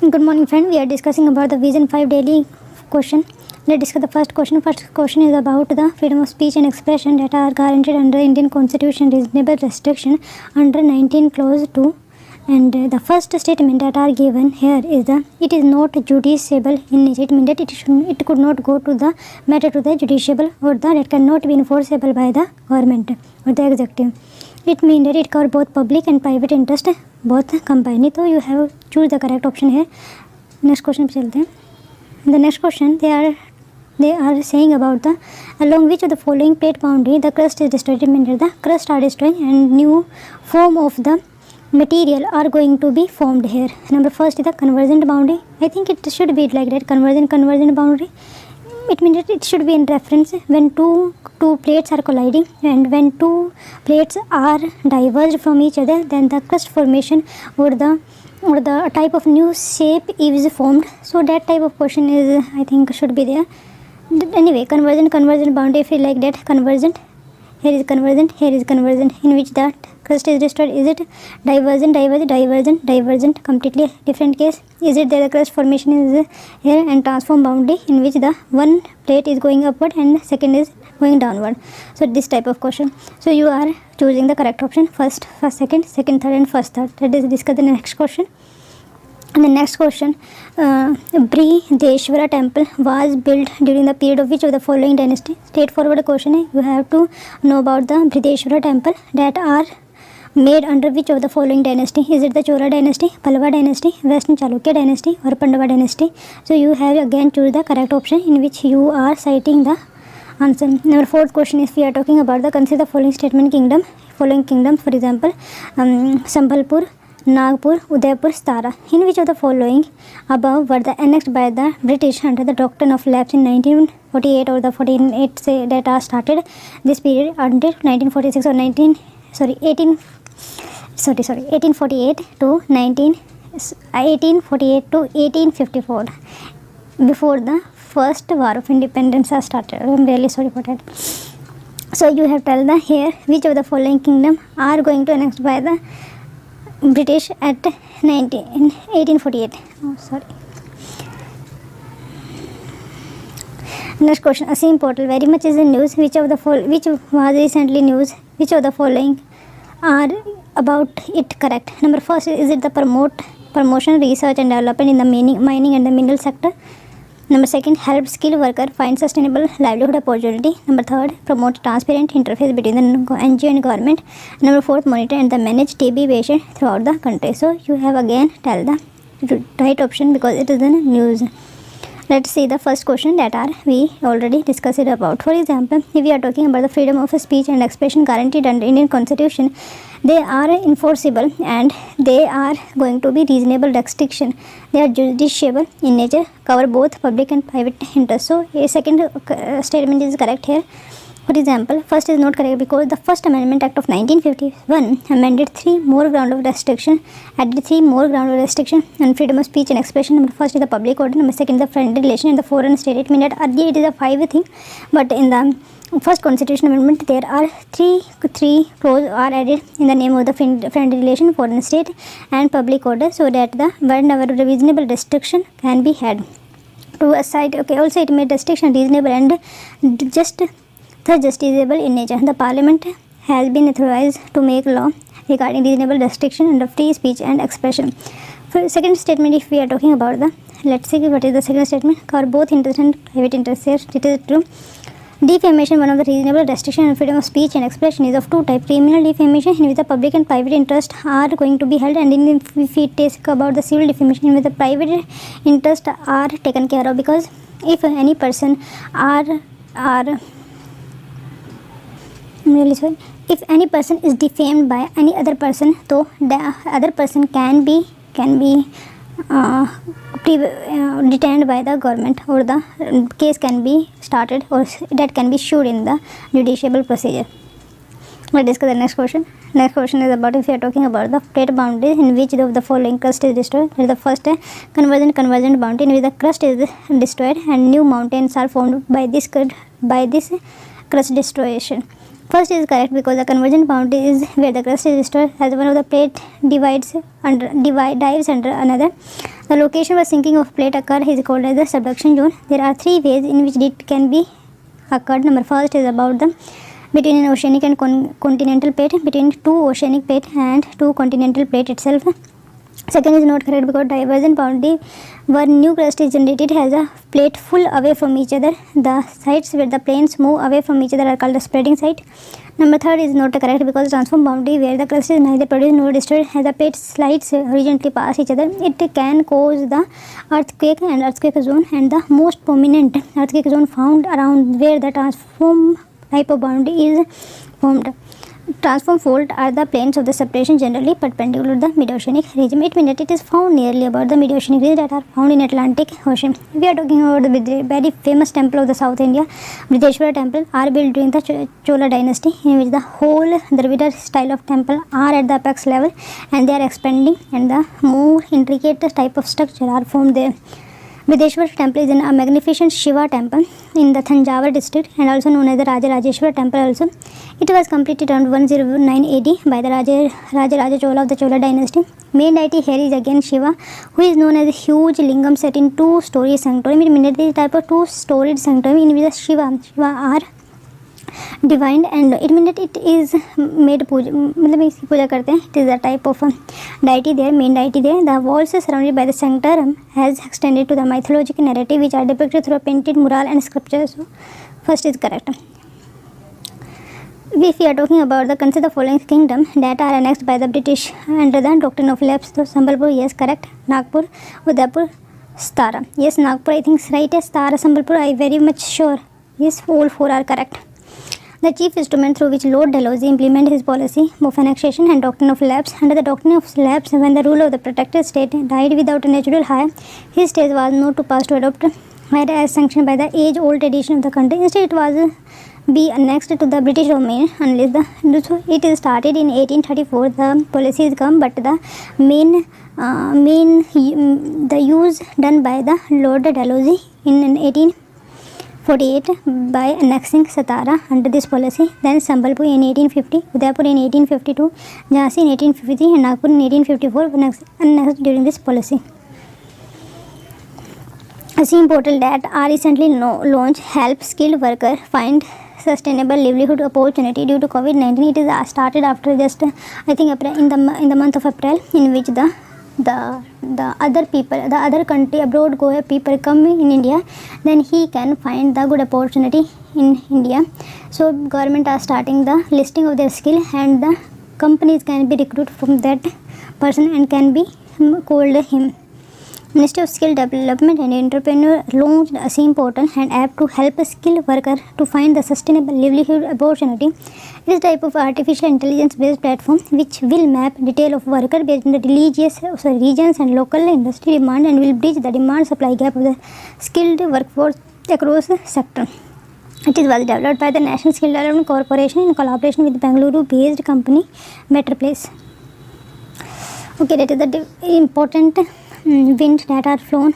Good morning, friend. We are discussing about the Vision 5 daily question. Let's discuss the first question. First question is about the freedom of speech and expression that are guaranteed under Indian Constitution, reasonable restriction under 19 clause 2. And the first statement that are given here is that it is not judiciable in nature. It means that it could not go to the matter to the judiciable, or that it cannot be enforceable by the government or the executive. It means that it covers both public and private interest, both combined. So you have choose the correct option here. Next question पे चलते हैं. The next question they are saying about the along which of the following plate boundary the crust is destroyed. It means that the crust are destroyed and new form of the material are going to be formed here. Number first is the convergent boundary. I think it should be like that, convergent boundary. It means that it should be in reference when two plates are colliding, and when two plates are diverged from each other, then the crust formation or the type of new shape is formed. So that type of question is, I think, should be there. Anyway, convergent boundary, if you like that, convergent, here is convergent, here is convergent, in which that crust is destroyed. Is it divergent, completely different case? Is it that the crust formation is here, and transform boundary in which the one plate is going upward and the second is going downward? So this type of question. So you are choosing the correct option, first, second, third, and first, third. Let us discuss the next question. And the next question, Brihadeshwara temple was built during the period of which of the following dynasty? Straightforward question है. You have to know about the Brihadeshwara temple that are made under which of the following dynasty? Is it the Chora dynasty, Pallava dynasty, Western Chalukya dynasty, or Pandava dynasty? So you have again choose the correct option in which you are citing the answer. Number fourth question is we are talking about the consider the following statement kingdom. Following kingdom, for example, Sambhalpur, Nagpur, Udaipur, Stara. In which of the following above were the annexed by the British under the doctrine of lapse in 1948 or the 48 say that are started this period until 1946 or 1848 to 1854 before the first war of independence are started. I am really sorry for that. So you have tell the here which of the following kingdom are going to annexed by the British at 1848. Oh, sorry. Next question. Asim portal very much is in news. Which was recently news? Which of the following are about it correct? Number first, is it the promotion, research and development in the mining and the mineral sector? Number second, help skilled worker find sustainable livelihood opportunity. Number third, promote transparent interface between the NGO and government. Number fourth, monitor and manage TB patient throughout the country. So you have again tell the right option because it is in news. Let's see the first question that we already discussed it about. For example, if we are talking about the freedom of speech and expression guaranteed under Indian Constitution, they are enforceable and they are going to be reasonable restriction. They are judiciable in nature, cover both public and private interests. So a second statement is correct here. For example, first is not correct because the First Amendment Act of 1951 amended 3 more ground of restriction, added 3 more ground of restriction on freedom of speech and expression. Number first is the public order, number second is the friendly relation and the foreign state. It means that earlier it is a 5 thing, but in the first constitution amendment there are 3 clause are added in the name of the friendly relation, foreign state and public order, so that the whenever reasonable restriction can be had to a side. Okay, also it made restriction reasonable and just justiciable in nature. The Parliament has been authorized to make law regarding reasonable restriction under free speech and expression. For second statement, if we are talking about the, let's see what is the second statement. Cover both interest and private interest here. It is true. Defamation, one of the reasonable restriction and freedom of speech and expression, is of two types. Criminal defamation, in which the public and private interest are going to be held, and if we take about the civil defamation, in which the private interest are taken care of. Because if any person if any person is defamed by any other person, so the other person can be detained by the government, or the case can be started, or that can be sued in the judicial procedure. Let's discuss the next question. Next question is about if we are talking about the plate boundary in which of the following crust is destroyed. That is the first convergent boundary in which the crust is destroyed and new mountains are formed by this crust destruction. First is correct because the convergent boundary is where the crust is stored as one of the plate dives under another. The location where sinking of plate occur is called as the subduction zone. There are three ways in which it can be occurred. Number first is about the between an oceanic and continental plate, between two oceanic plate and two continental plate itself. Second is not correct because divergent boundary where new crust is generated has a plate full away from each other. The sites where the planes move away from each other are called the spreading site. Number third is not correct because transform boundary where the crust is neither produced nor destroyed as the plate slides horizontally past each other. It can cause the earthquake and earthquake zone, and the most prominent earthquake zone found around where the transform type of boundary is formed. Transform fault are the planes of the separation generally perpendicular to the mid-oceanic region. It means that it is found nearly about the mid-oceanic region that are found in Atlantic Ocean. We are talking about the very famous temple of the South India, Brideshwara temple, are built during the Chola dynasty, in which the whole Dravidar style of temple are at the apex level and they are expanding, and the more intricate type of structure are formed there. Brideshwara temple is a magnificent Shiva temple in the Thanjavur district and also known as the Rajarajeshwara temple also. It was completed around 109 AD by the Raja Chola of the Chola dynasty. Main deity here is again Shiva, who is known as a huge lingam set in two-story sanctuary. It means the type of two-storied sanctuary in which Shiva are divine, and it means that it is made puja, मतलब इसकी पूजा करते हैं. It is a type of deity there, main deity there. The walls surrounded by the sanctum has extended to the mythological narrative which are depicted through a painted mural and sculptures. So first is correct. If we are talking about the consider the following kingdom that are annexed by the British under the doctrine of lapse. So Sambalpur, yes, correct. Nagpur, Udaipur, Stara. Yes, Nagpur I think is right. Stara, Sambalpur I very much sure. Yes, all four are correct. The chief instrument through which Lord Dalhousie implemented his policy of annexation and doctrine of lapse. Under the doctrine of lapse, when the ruler of the protected state died without a natural heir, his state was not to pass to adopt heir as sanctioned by the age-old tradition of the country. Instead, it was be annexed to the British domain unless it is started in 1834. The policy is come, but the the use done by the Lord Dalhousie in 1848 by annexing Satara under this policy, then Sambalpur in 1850, Udaipur in 1852, Jhansi in 1853 and Nagpur in 1854 annexed during this policy. A scheme portal that are recently launched help skilled worker find sustainable livelihood opportunity due to COVID-19. It is started after just I think April, in the month of April, in which the other people, the other country abroad people come in India, then he can find the good opportunity in India. So government are starting the listing of their skill, and the companies can be recruited from that person and can be called him. Ministry of Skill Development and Entrepreneur launched a scheme portal and app to help a skilled worker to find the sustainable livelihood opportunity. It is a type of artificial intelligence based platform which will map detail of worker based on the regions and local industry demand and will bridge the demand supply gap of the skilled workforce across the sector. It was developed by the National Skill Development Corporation in collaboration with Bengaluru based company Metroplace. Okay, that is the important wind that are flown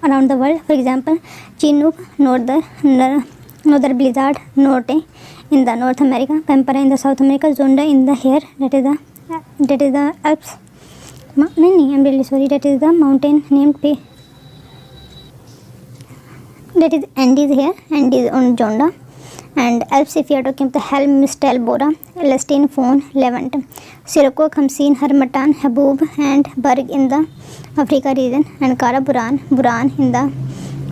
around the world. For example, Chinook, Northern Blizzard, Norte in the North America, Pampara in the South America, Zonda in the here, that is the Alps. I'm really sorry, that is the mountain named that is Andes here, Andes on Zonda. And Alps, if you are talking about the Helm, Mistel, Bora, Elstine, Fawn, Levant, Sirocco, Khamsin, Harmattan, Habub and Berg in the Africa region, and Kara Buran in the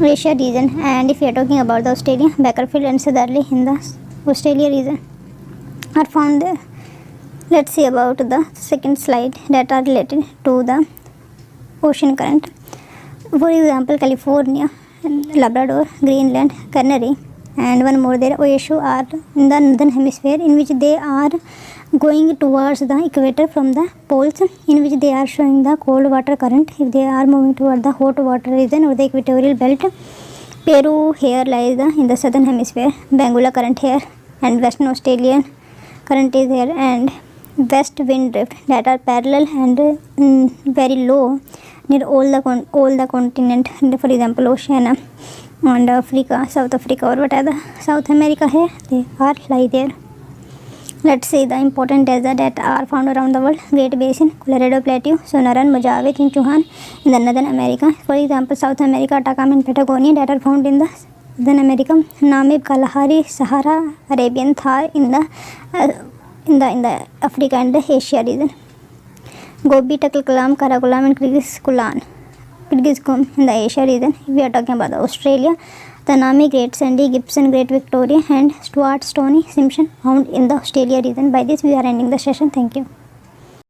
Asia region. And if you are talking about the Australia, Bakerfield and Southerly in the Australia region are found there. Let's see about the second slide that are related to the ocean current. For example, California, Labrador, Greenland, Canary, and one more there, Oahu are in the northern hemisphere, in which they are going towards the equator from the poles, in which they are showing the cold water current. If they are moving toward the hot water region or the equatorial belt, Peru here lies in the southern hemisphere, Benguela current here, and Western Australian current is here, and west wind drift that are parallel and very low near all the continent. For example, Oceania and Africa, South Africa, or whatever South America here, they are lie there. Let's see the important deserts that are found around the world. Great Basin, Colorado Plateau, Sonoran, Mojave, Chinchuan in the Northern America. For example, South America, Atacama and Patagonia that are found in the Southern America. Namib, Kalahari, Sahara, Arabian Thar in the Africa and the Asia region. Gobi, Taklakalam, Karakoram and Kyrgyzstan in the Asia region. If we are talking about Australia, Tanami, Great Sandy, Gibson, Great Victoria and Stuart, Stony, Simpson found in the Australia region. By this we are ending the session. Thank you.